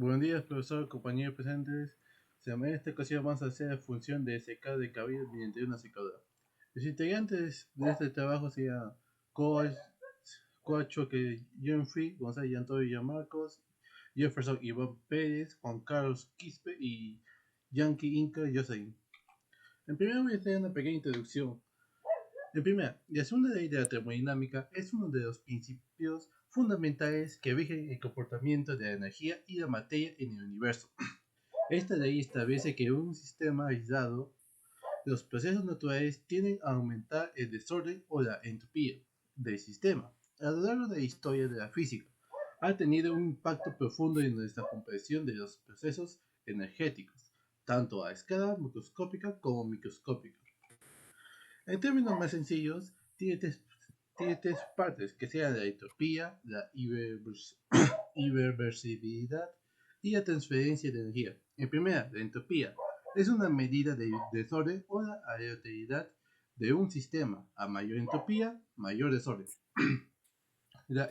Buenos días, profesor, compañeros presentes. En esta ocasión vamos a hacer la función de secado de cabello mediante una secadora. Los integrantes de este trabajo serían Coachoque Free, Gonzalo Antonio Marcos, Jefferson Iván Pérez, Juan Carlos Quispe y Yankee Inca Jocelyn. En primer lugar voy a hacer una pequeña introducción. En primera, la segunda ley de la termodinámica es uno de los principios fundamentales que rigen el comportamiento de la energía y la materia en el universo. Esta ley establece que en un sistema aislado, los procesos naturales tienden a aumentar el desorden o la entropía del sistema. A lo largo de la historia de la física, ha tenido un impacto profundo en nuestra comprensión de los procesos energéticos, tanto a escala macroscópica como microscópica. En términos más sencillos, tiene tres partes, que sean la entropía, la irreversibilidad y la transferencia de energía. En primera, la entropía es una medida de desorden o la aleatoriedad de un sistema. A mayor entropía, mayor desorden. La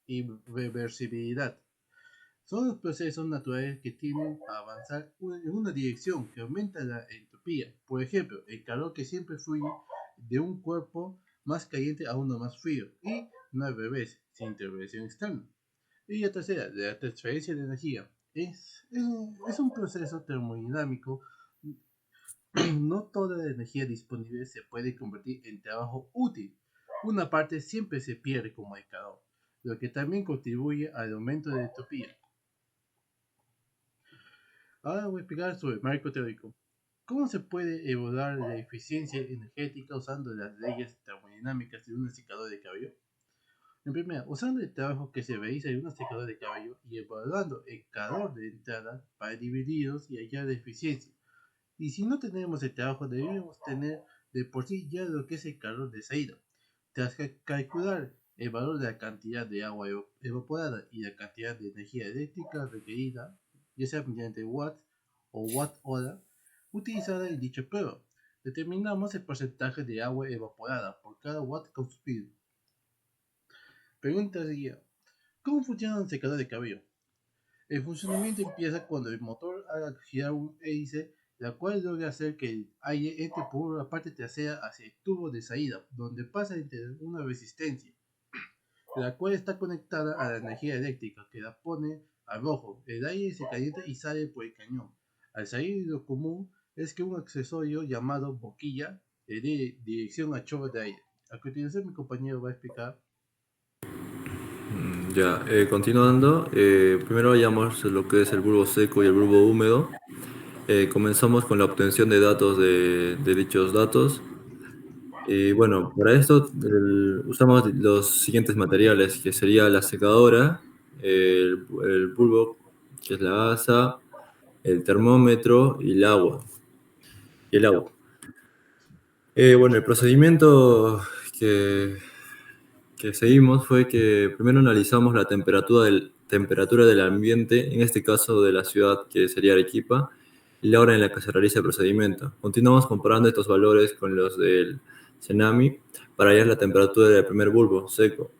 irreversibilidad son los procesos naturales que tienden a avanzar en una dirección que aumenta la entropía. Por ejemplo, el calor que siempre fluye de un cuerpo más caliente a uno más frío, y no al revés, sin intervención externa. Y la tercera, la transferencia de energía. Es un proceso termodinámico. No toda la energía disponible se puede convertir en trabajo útil. Una parte siempre se pierde como el calor, lo que también contribuye al aumento de la entropía. Ahora voy a explicar sobre el marco teórico. ¿Cómo se puede evaluar la eficiencia energética usando las leyes termodinámicas de un secador de cabello? En primer, usando el trabajo que se realiza en un secador de cabello y evaluando el calor de entrada para dividirlos y hallar la eficiencia. Y si no tenemos el trabajo, debemos tener de por sí ya lo que es el calor de salida. Tras calcular el valor de la cantidad de agua evaporada y la cantidad de energía eléctrica requerida, ya sea mediante watt o watt hora, utilizada en dicha prueba, determinamos el porcentaje de agua evaporada por cada watt consumido. Pregunta seguida: ¿cómo funciona un secador de cabello? El funcionamiento empieza cuando el motor haga girar un hélice, la cual logra hacer que el aire entre por la parte trasera hacia el tubo de salida, donde pasa entre una resistencia, la cual está conectada a la energía eléctrica, que la pone a rojo. El aire se calienta y sale por el cañón. Al salir, lo común es que un accesorio llamado boquilla le dé dirección a chorro de aire. A continuación, mi compañero va a explicar. Ya, continuando, primero hallamos lo que es el bulbo seco y el bulbo húmedo. Comenzamos con la obtención de datos de dichos datos. Y bueno, para esto usamos los siguientes materiales, que sería la secadora, el bulbo, que es la gasa, el termómetro y el agua. Bueno, el procedimiento que, que seguimos fue que primero analizamos la temperatura del ambiente, en este caso de la ciudad que sería Arequipa, y la hora en la que se realiza el procedimiento. Continuamos comparando estos valores con los del Cenami para hallar la temperatura del primer bulbo seco,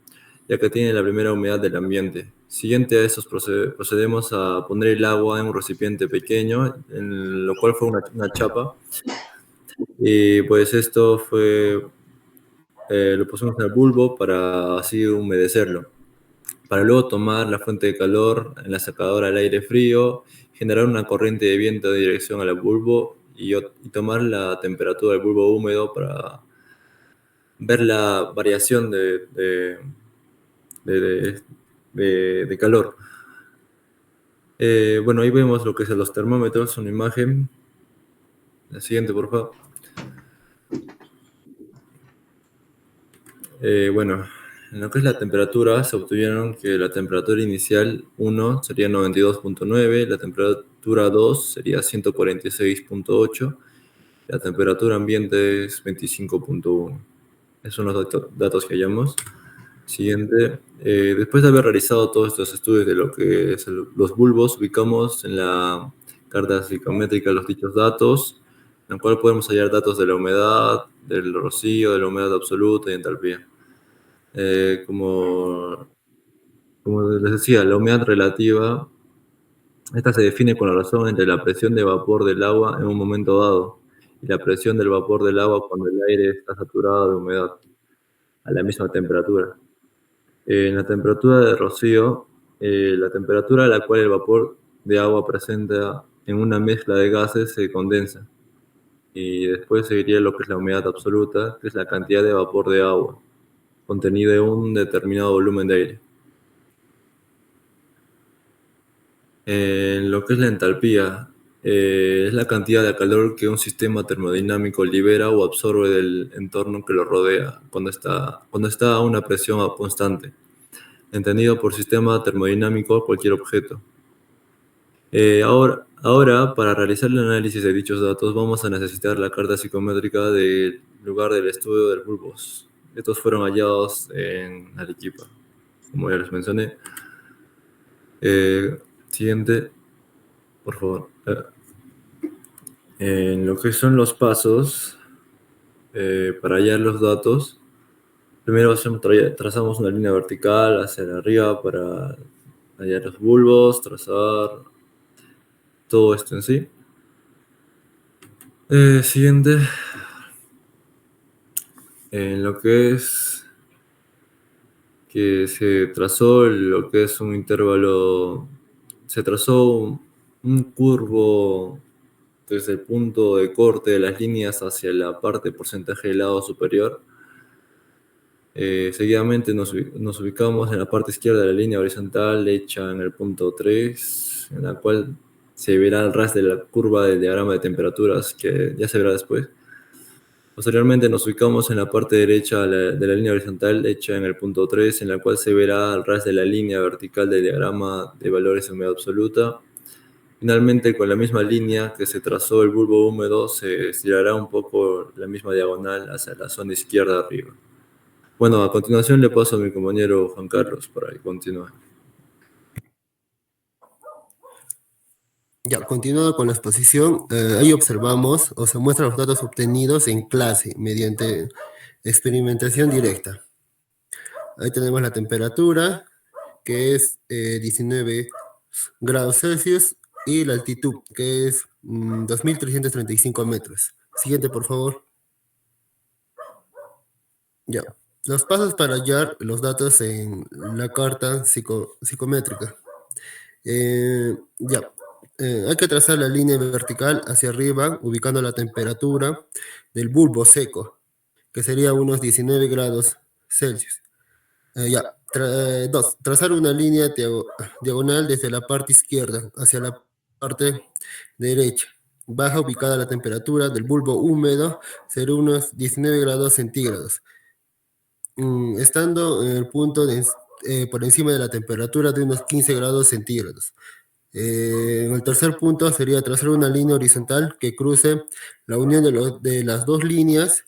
ya que tiene la primera humedad del ambiente. Siguiente a estos procedemos a poner el agua en un recipiente pequeño, en lo cual fue una chapa, y pues esto fue, lo pusimos en el bulbo para así humedecerlo, para luego tomar la fuente de calor en la secadora al aire frío, generar una corriente de viento de dirección al bulbo y tomar la temperatura del bulbo húmedo para ver la variación de, de- de calor. Bueno, ahí vemos lo que son los termómetros, una imagen. La siguiente, por favor. Bueno, en lo que es la temperatura, se obtuvieron que la temperatura inicial 1 sería 92.9, la temperatura 2 sería 146.8, la temperatura ambiente es 25.1. Esos son los datos que hallamos. Siguiente, después de haber realizado todos estos estudios de lo que es los bulbos, ubicamos en la carta psicométrica los dichos datos, en la cual podemos hallar datos de la humedad, del rocío, de la humedad absoluta y entalpía. Eh, como, como les decía, la humedad relativa Esta se define con la razón entre la presión de vapor del agua en un momento dado y la presión del vapor del agua cuando el aire está saturado de humedad a la misma temperatura. En la temperatura de rocío, la temperatura a la cual el vapor de agua presenta en una mezcla de gases se condensa y después seguiría lo que es la humedad absoluta, que es la cantidad de vapor de agua contenido en un determinado volumen de aire. En lo que es la entalpía, es la cantidad de calor que un sistema termodinámico libera o absorbe del entorno que lo rodea cuando está a una presión constante, entendido por sistema termodinámico cualquier objeto. Ahora, para realizar el análisis de dichos datos, vamos a necesitar la carta psicométrica del lugar del estudio del bulbos. Estos fueron hallados en Arequipa, como ya les mencioné. Siguiente, por favor. En lo que son los pasos para hallar los datos, primero trazamos una línea vertical hacia arriba para hallar los bulbos, trazar todo esto en sí. Siguiente, en lo que es que se trazó lo que es un intervalo, se trazó un curvo desde el punto de corte de las líneas hacia la parte porcentaje del lado superior. Seguidamente nos ubicamos en la parte izquierda de la línea horizontal hecha en el punto 3, en la cual se verá el ras de la curva del diagrama de temperaturas que ya se verá después. Posteriormente nos ubicamos en la parte derecha de la línea horizontal hecha en el punto 3, en la cual se verá el ras de la línea vertical del diagrama de valores de humedad absoluta. Finalmente, con la misma línea que se trazó el bulbo húmedo, se estirará un poco la misma diagonal hacia la zona izquierda arriba. Bueno, a continuación le paso a mi compañero Juan Carlos para que continúe. Ya, continuando con la exposición, ahí observamos o se muestran los datos obtenidos en clase mediante experimentación directa. Ahí tenemos la temperatura, que es 19 grados Celsius, y la altitud, que es 2.335 metros. Siguiente, por favor. Ya. Los pasos para hallar los datos en la carta psicométrica. Ya. Hay que trazar la línea vertical hacia arriba, ubicando la temperatura del bulbo seco, que sería unos 19 grados Celsius. Ya. Dos, trazar una línea diagonal desde la parte izquierda hacia la parte derecha. Baja ubicada la temperatura del bulbo húmedo, será unos 19 grados centígrados. Estando en el punto por encima de la temperatura de unos 15 grados centígrados. En el tercer punto sería trazar una línea horizontal que cruce la unión de las dos líneas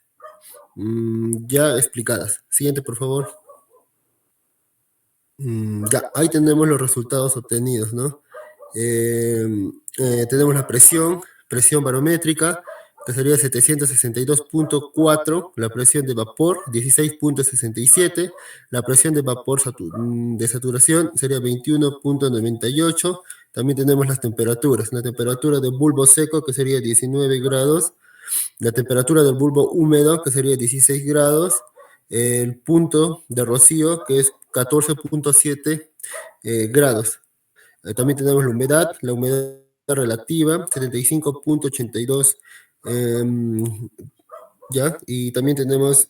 ya explicadas. Siguiente, por favor. Ya, ahí tenemos los resultados obtenidos, ¿no? Tenemos la presión barométrica, que sería 762.4, la presión de vapor 16.67, la presión de vapor de saturación sería 21.98. También tenemos las temperaturas, la temperatura del bulbo seco, que sería 19 grados, la temperatura del bulbo húmedo, que sería 16 grados, el punto de rocío, que es 14.7 grados. También tenemos la humedad relativa, 75.82, ¿ya? Y también tenemos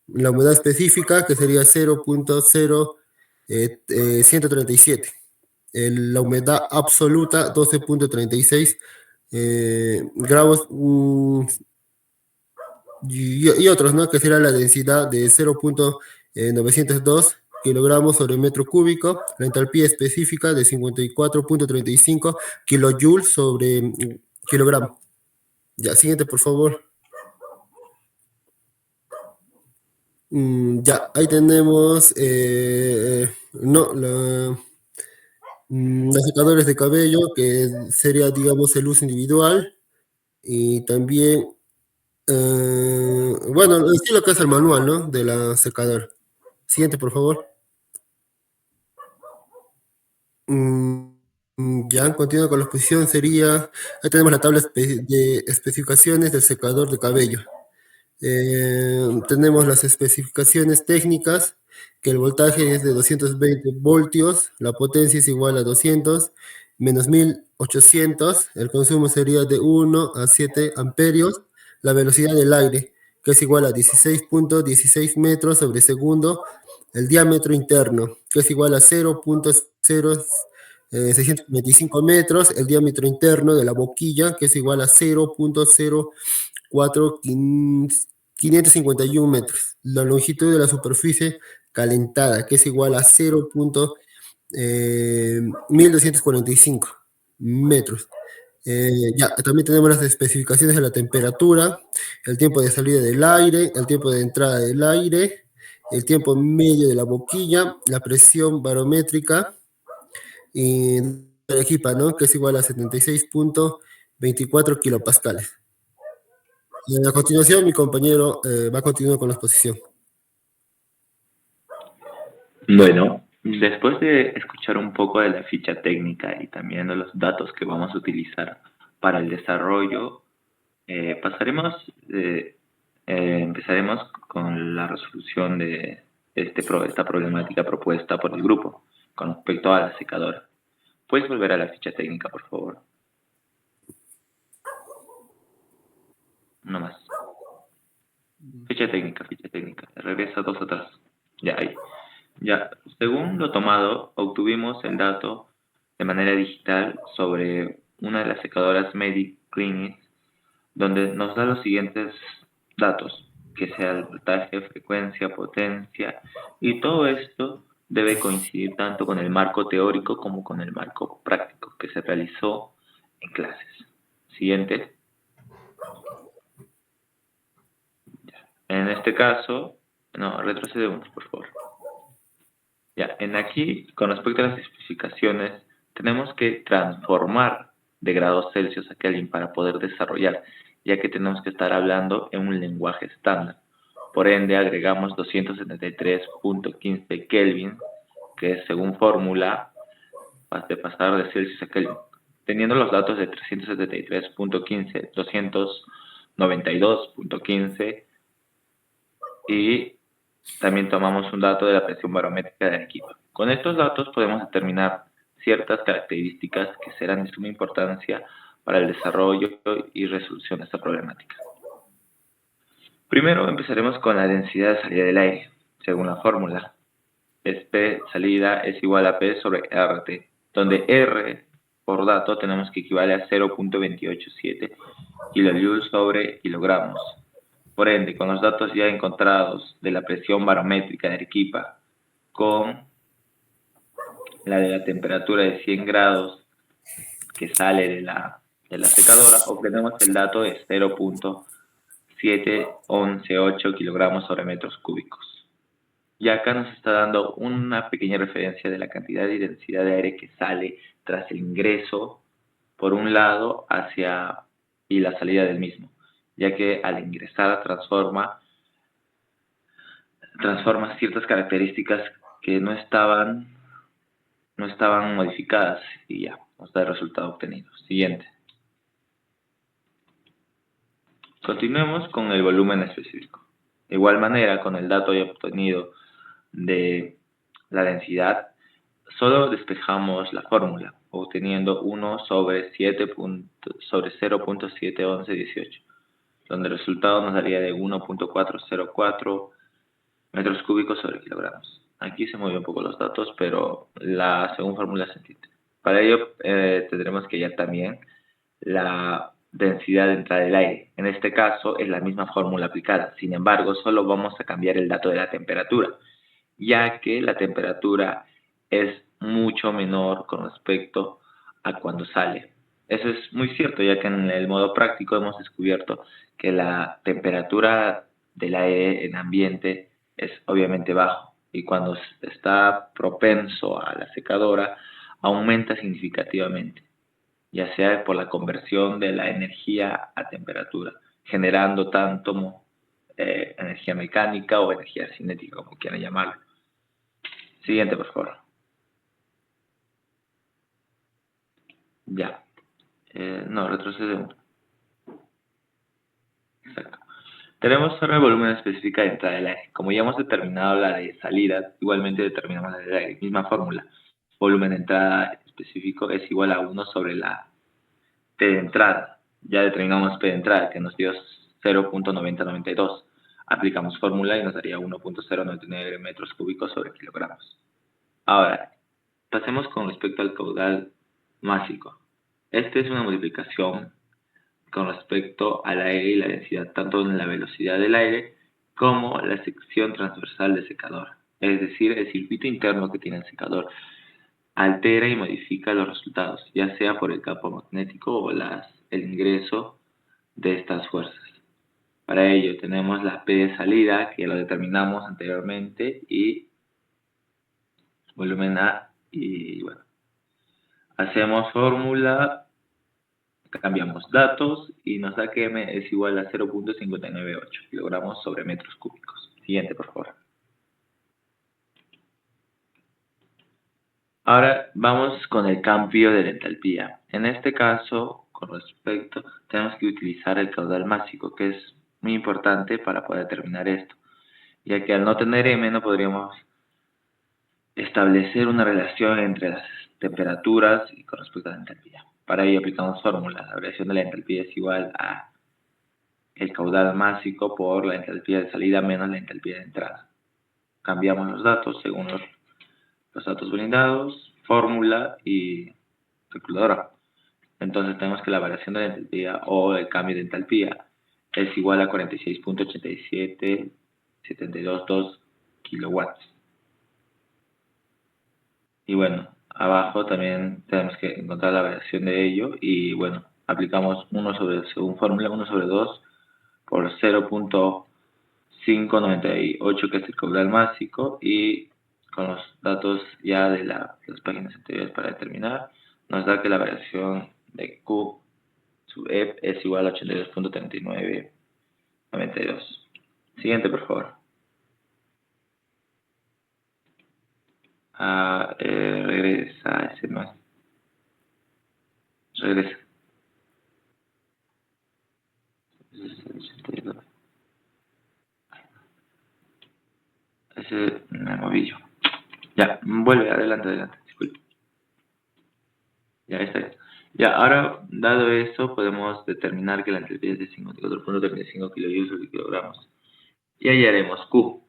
la humedad específica, que sería 0.0137. La humedad absoluta, 12.36 grados, y otros, ¿no? Que será la densidad de 0.902 kilogramos sobre metro cúbico, la entalpía específica de 54.35 kilojoules sobre kilogramo. Ya, siguiente, por favor. Ya, ahí tenemos los secadores de cabello, que sería, digamos, el uso individual, y también, bueno, sí, lo que es el manual, ¿no? De la secadora. Siguiente, por favor. Mm, ya, continuando con la exposición, sería, ahí tenemos la tabla de especificaciones del secador de cabello. Tenemos las especificaciones técnicas, que el voltaje es de 220 voltios, la potencia es igual a 200 menos 1800, el consumo sería de 1 a 7 amperios, la velocidad del aire, que es igual a 16.16 metros sobre segundo, el diámetro interno, que es igual a 0.0625 metros, el diámetro interno de la boquilla, que es igual a 0.0551 metros. La longitud de la superficie calentada, que es igual a 0.1245 metros. Ya, también tenemos las especificaciones de la temperatura, el tiempo de salida del aire, el tiempo de entrada del aire, el tiempo medio de la boquilla, la presión barométrica y la equipa, ¿no? Que es igual a 76.24 kilopascales. Y a continuación, mi compañero va a continuar con la exposición. Bueno, después de escuchar un poco de la ficha técnica y también de los datos que vamos a utilizar para el desarrollo, empezaremos con la resolución de esta problemática propuesta por el grupo con respecto a la secadora. ¿Puedes volver a la ficha técnica, por favor? No más. Ficha técnica. Regresa 2 atrás. Ya, ahí. Ya, según lo tomado, obtuvimos el dato de manera digital sobre una de las secadoras Medic Clinic, donde nos da los siguientes datos, que sea el voltaje, frecuencia, potencia, y todo esto debe coincidir tanto con el marco teórico como con el marco práctico que se realizó en clases. Siguiente. En este caso, no, retrocede uno, por favor. Ya, en aquí, con respecto a las especificaciones, tenemos que transformar de grados Celsius a Kelvin para poder desarrollar, ya que tenemos que estar hablando en un lenguaje estándar. Por ende, agregamos 273.15 Kelvin, que es según fórmula de pasar de Celsius a Kelvin. Teniendo los datos de 373.15, 292.15 y también tomamos un dato de la presión barométrica del equipo. Con estos datos podemos determinar ciertas características que serán de suma importancia para el desarrollo y resolución de esta problemática. Primero empezaremos con la densidad de salida del aire, según la fórmula. P salida es igual a P sobre RT, donde R por dato tenemos que equivale a 0.287 kilojoules sobre kilogramos. Por ende, con los datos ya encontrados de la presión barométrica de Arequipa con la de la temperatura de 100 grados que sale de la secadora, obtenemos el dato de 0.7118 kilogramos sobre metros cúbicos. Y acá nos está dando una pequeña referencia de la cantidad y densidad de aire que sale tras el ingreso por un lado y la salida del mismo, ya que al ingresar transforma ciertas características que no estaban modificadas y ya, nos da el resultado obtenido. Siguiente. Continuemos con el volumen específico. De igual manera, con el dato ya obtenido de la densidad, solo despejamos la fórmula, obteniendo 1 sobre 0.71118, donde el resultado nos daría de 1.404 metros cúbicos sobre kilogramos. Aquí se mueven un poco los datos, pero la según fórmula se entiende. Para ello tendremos que hallar también la densidad de entrada del aire. En este caso es la misma fórmula aplicada. Sin embargo, solo vamos a cambiar el dato de la temperatura, ya que la temperatura es mucho menor con respecto a cuando sale. Eso es muy cierto, ya que en el modo práctico hemos descubierto que la temperatura del aire en ambiente es obviamente bajo y cuando está propenso a la secadora aumenta significativamente, ya sea por la conversión de la energía a temperatura, generando tanto como energía mecánica o energía cinética, como quieran llamarlo. Siguiente, por favor. Ya. No, retrocede uno. Exacto. Tenemos ahora el volumen específico de entrada del aire. Como ya hemos determinado la de salida, igualmente determinamos la del aire. Misma fórmula. Volumen de entrada específico es igual a 1 sobre la P de entrada. Ya determinamos P de entrada, que nos dio 0.9092. Aplicamos fórmula y nos daría 1.099 metros cúbicos sobre kilogramos. Ahora, pasemos con respecto al caudal másico. Esta es una modificación con respecto al aire y la densidad, tanto en la velocidad del aire como la sección transversal del secador. Es decir, el circuito interno que tiene el secador altera y modifica los resultados, ya sea por el campo magnético o el ingreso de estas fuerzas. Para ello tenemos la P de salida, que lo determinamos anteriormente, y volumen A, y bueno, hacemos fórmula, cambiamos datos y nos da que M es igual a 0.598 kilogramos sobre metros cúbicos. Siguiente, por favor. Ahora vamos con el cambio de la entalpía. En este caso, con respecto, tenemos que utilizar el caudal másico, que es muy importante para poder determinar esto, ya que al no tener M no podríamos establecer una relación entre las temperaturas y con respecto a la entalpía. Para ello aplicamos fórmulas. La variación de la entalpía es igual a el caudal másico por la entalpía de salida menos la entalpía de entrada. Cambiamos los datos según los datos brindados, fórmula y calculadora. Entonces tenemos que la variación de la entalpía o el cambio de entalpía es igual a 46.8772 kilowatts. Y bueno, abajo también tenemos que encontrar la variación de ello y bueno, aplicamos 1 sobre, según fórmula, 1 sobre 2 por 0.598, que es el caudal másico, y con los datos ya de las páginas anteriores para determinar, nos da que la variación de Q sub F es igual a 82.3992. Siguiente, por favor. Regresa, ese no es. Regresa. Ese me moví yo. Ya, vuelve, adelante, disculpe. Ya está. Ya, ahora, dado eso, podemos determinar que la entalpía es de 54.35 kilojoules por kilogramos. Y hallaremos Q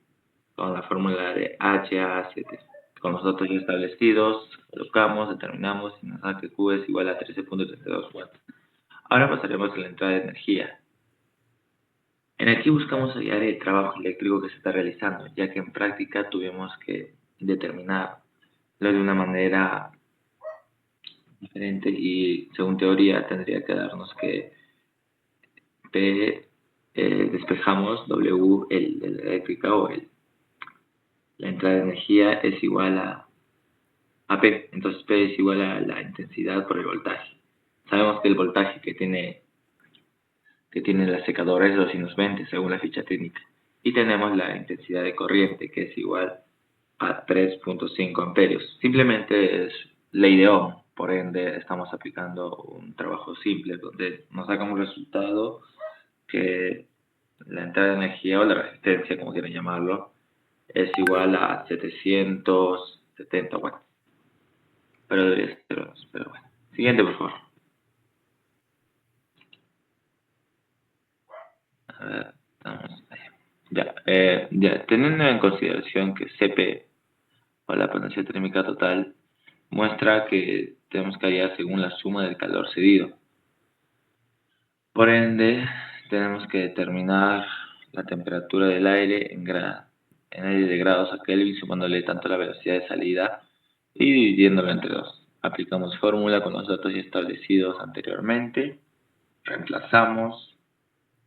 con la fórmula de HACT. Con los datos ya establecidos, colocamos, determinamos y nos da que Q es igual a 13.32 watts. Ahora pasaremos a la entrada de energía. En aquí buscamos hallar el trabajo eléctrico que se está realizando, ya que en práctica tuvimos que determinarlo de una manera diferente y según teoría tendría que darnos que P despejamos W, la eléctrica o la entrada de energía es igual a P, entonces P es igual a la intensidad por el voltaje. Sabemos que el voltaje que tiene la secadora es 220 según la ficha técnica y tenemos la intensidad de corriente que es igual a 3.5 amperios. Simplemente es ley de Ohm, por ende estamos aplicando un trabajo simple donde nos saca un resultado que la entrada de energía o la resistencia, como quieran llamarlo, es igual a 770 watts. Pero debería ser menos, pero bueno. Siguiente, por favor. A ver, estamos ahí. Ya, teniendo en consideración que CP, o la potencia térmica total, muestra que tenemos que hallar según la suma del calor cedido. Por ende, tenemos que determinar la temperatura del aire en aire de grados a Kelvin, sumándole tanto la velocidad de salida y dividiéndolo entre 2. Aplicamos fórmula con los datos ya establecidos anteriormente, reemplazamos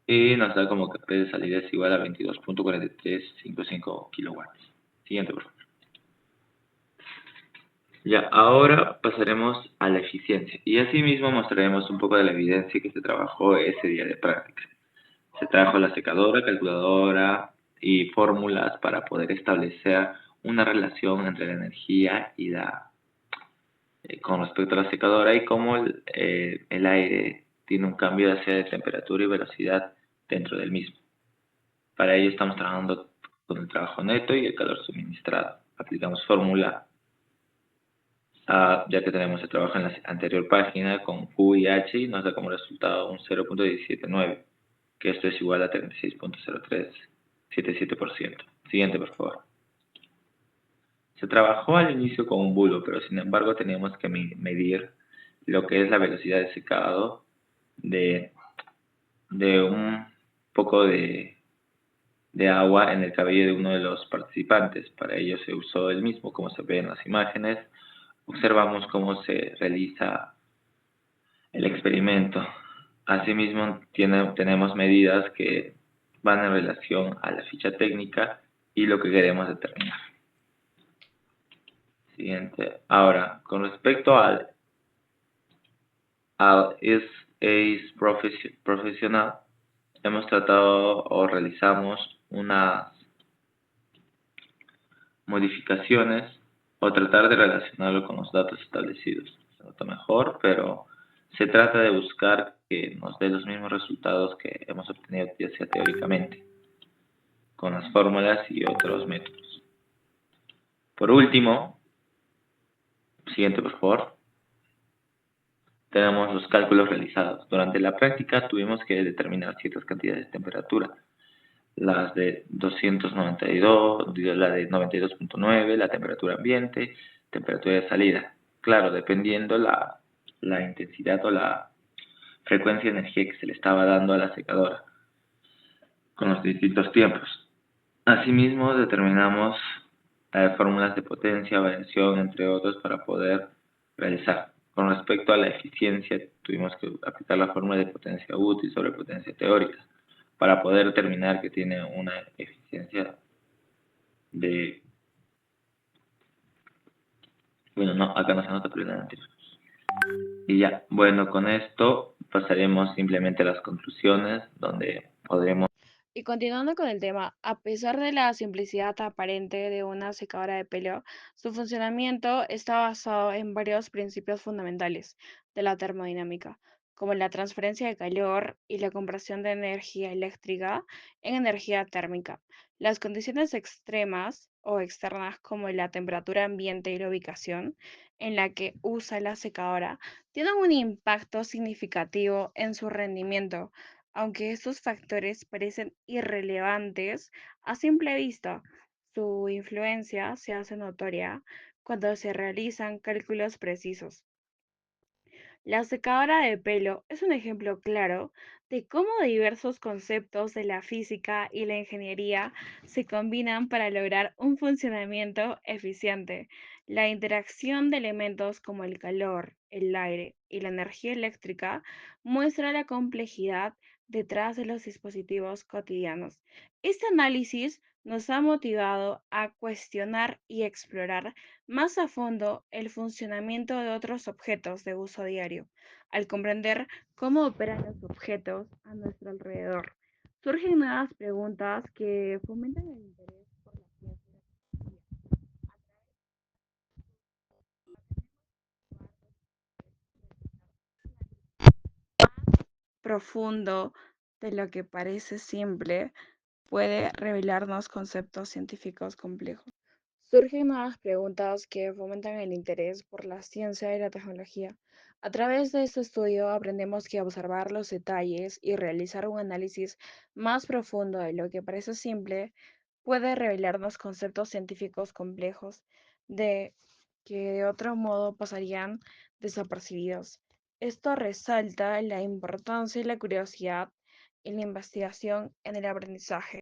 y nos da como que P de salida es igual a 22.4355 kilowatts. Siguiente, por favor. Ya, ahora pasaremos a la eficiencia y asimismo mostraremos un poco de la evidencia que se trabajó ese día de práctica. Se trajo la secadora, calculadora y fórmulas para poder establecer una relación entre la energía y la con respecto a la secadora y cómo el aire tiene un cambio hacia de temperatura y velocidad dentro del mismo. Para ello estamos trabajando con el trabajo neto y el calor suministrado. Aplicamos fórmula ya que tenemos el trabajo en la anterior página con Q y H y nos da como resultado un 0.179, que esto es igual a 36.0377%. Siguiente, por favor. Se trabajó al inicio con un bulbo, pero sin embargo teníamos que medir lo que es la velocidad de secado de un poco de agua en el cabello de uno de los participantes. Para ello se usó el mismo, como se ve en las imágenes. Observamos cómo se realiza el experimento. Asimismo, tenemos medidas que van en relación a la ficha técnica y lo que queremos determinar. Siguiente. Ahora, con respecto al ACE profesional, hemos tratado o realizamos unas modificaciones o tratar de relacionarlo con los datos establecidos. Se nota mejor, pero se trata de buscar que nos dé los mismos resultados que hemos obtenido ya sea teóricamente, con las fórmulas y otros métodos. Por último, siguiente por favor, tenemos los cálculos realizados. Durante la práctica tuvimos que determinar ciertas cantidades de temperatura, las de 292, la de 92.9, la temperatura ambiente, temperatura de salida. Claro, dependiendo la intensidad o la frecuencia de energía que se le estaba dando a la secadora con los distintos tiempos. Asimismo, determinamos fórmulas de potencia, variación, entre otros, para poder realizar. Con respecto a la eficiencia, tuvimos que aplicar la fórmula de potencia útil sobre potencia teórica para poder determinar que tiene una eficiencia de... Bueno, no, acá no se nota, pero en la anterior. Y ya, bueno, con esto pasaremos simplemente a las conclusiones, donde podremos... Y continuando con el tema, a pesar de la simplicidad aparente de una secadora de pelo, su funcionamiento está basado en varios principios fundamentales de la termodinámica, como la transferencia de calor y la conversión de energía eléctrica en energía térmica. Las condiciones extremas o externas, como la temperatura ambiente y la ubicación en la que usa la secadora, tienen un impacto significativo en su rendimiento. Aunque estos factores parecen irrelevantes a simple vista, su influencia se hace notoria cuando se realizan cálculos precisos. La secadora de pelo es un ejemplo claro de cómo diversos conceptos de la física y la ingeniería se combinan para lograr un funcionamiento eficiente. La interacción de elementos como el calor, el aire y la energía eléctrica muestra la complejidad detrás de los dispositivos cotidianos. Este análisis nos ha motivado a cuestionar y explorar más a fondo el funcionamiento de otros objetos de uso diario. Al comprender cómo operan los objetos a nuestro alrededor, surgen nuevas preguntas que fomentan el interés por la ciencia profundo de lo que parece simple puede revelarnos conceptos científicos complejos. Surgen nuevas preguntas que fomentan el interés por la ciencia y la tecnología. A través de este estudio aprendemos que observar los detalles y realizar un análisis más profundo de lo que parece simple puede revelarnos conceptos científicos complejos de que de otro modo pasarían desapercibidos. Esto resalta la importancia y la curiosidad en la investigación en el aprendizaje.